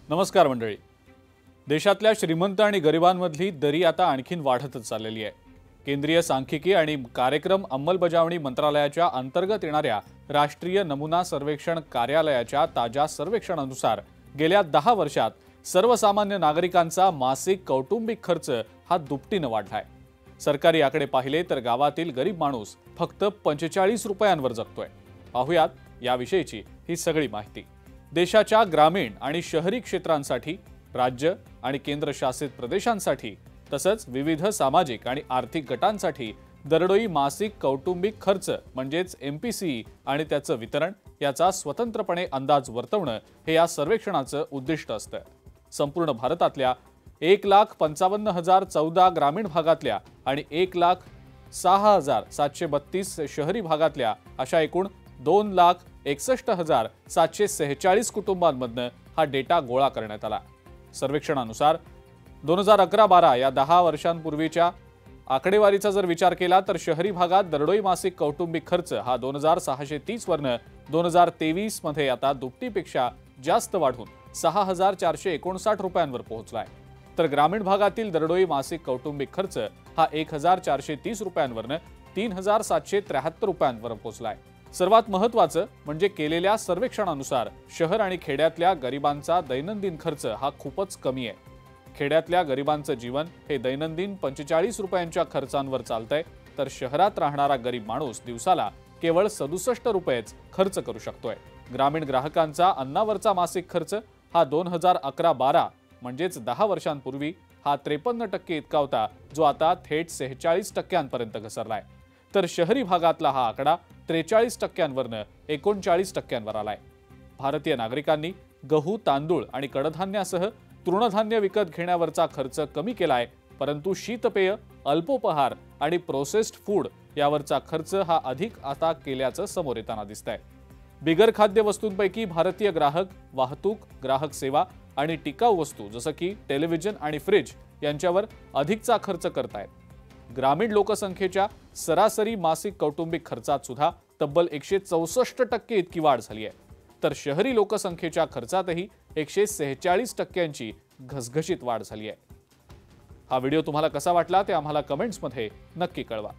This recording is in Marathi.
नमस्कार मंडळी। देशातल्या श्रीमंत आणि गरिबांमधली दरी आता आणखीन वाढतच चाललेली आहे। केंद्रीय सांख्यिकी आणि कार्यक्रम अंमलबजावणी मंत्रालयाच्या अंतर्गत येणाऱ्या राष्ट्रीय नमुना सर्वेक्षण कार्यालयाच्या ताज्या सर्वेक्षणानुसार गेल्या 10 वर्षात सर्वसामान्य नागरिकांचा मासिक कौटुंबिक खर्च हा दुपटीने वाढलाय। सरकारी आकडे पाहिले तर गावातील गरीब माणूस फक्त 45 रुपयांवर जगतोय। पाहुयात याविषयीची ही सगळी माहिती। देशाच्या ग्रामीण आणि शहरी क्षेत्रांसाठी, राज्य आणि केंद्रशासित प्रदेशांसाठी तसंच विविध सामाजिक आणि आर्थिक गटांसाठी दरडोई मासिक कौटुंबिक खर्च म्हणजेच MPCE आणि त्याचं वितरण याचा स्वतंत्रपणे अंदाज वर्तवणं हे या सर्वेक्षणाचं उद्दिष्ट असतं। संपूर्ण भारतातल्या 1,55,014 ग्रामीण भागातल्या आणि 1,06,732 शहरी भागातल्या अशा एकूण 2,61,746 कुटुंबांमधनं हा डेटा गोळा करण्यात आला। सर्वेक्षणानुसार 2011-12 या 10 वर्षांपूर्वीच्या आकडेवारीचा जर विचार केला तर शहरी भागात दरडोई मासिक कौटुंबिक खर्च हा 2,630 वरनं 2023 मध्ये आता दुपटीपेक्षा जास्त वाढून 6,459 रुपयांवर पोहोचलाय। तर ग्रामीण भागातील दरडोई मासिक कौटुंबिक खर्च हा 1,430 रुपयांवरनं 3,773 रुपयांवर पोहोचलाय। सर्वात महत्त्वाचं म्हणजे केलेल्या सर्वेक्षणानुसार शहर आणि खेड्यातल्या गरिबांचा दैनंदिन खर्च हा खूपच कमी आहे। खेड्यातल्या गरिबांचं जीवन हे दैनंदिन 45 रुपयांच्या खर्चांवर चालतंय, तर शहरात राहणारा गरीब माणूस दिवसाला केवळ 67 रुपयेच खर्च करू शकतोय। ग्रामीण ग्राहकांचा अन्नावरचा मासिक खर्च हा 2011-12 म्हणजेच 10 वर्षांपूर्वी हा 53% इतका होता, जो आता थेट 46% घसरलाय। तर शहरी भागातला हा आकडा 43%वरनं 39%वर आलाय। भारतीय नागरिकांनी गहू, तांदूळ आणि कडधान्यासह तृणधान्य विकत घेण्यावरचा खर्च कमी केलाय, परंतु शीतपेय, अल्पोपहार आणि प्रोसेस्ड फूड यावरचा खर्च हा अधिक आता केल्याचं समोर येताना दिसतंय। बिगर खाद्य वस्तूंपैकी भारतीय ग्राहक वाहतूक, ग्राहक सेवा आणि टिकाऊ वस्तू जसं की टेलिव्हिजन आणि फ्रिज यांच्यावर अधिकचा खर्च करतायत। ग्रामीण लोकसंख्येच्या सरासरी मासिक कौटुंबिक खर्चात सुद्धा तब्बल 164% इतकी वाढ झाली आहे। तर शहरी लोकसंख्येच्या खर्चातही 146%ची घसघशीत वाढ झाली आहे। हा व्हिडिओ तुम्हाला कसा वाटला ते आम्हाला कमेंट्समध्ये नक्की कळवा।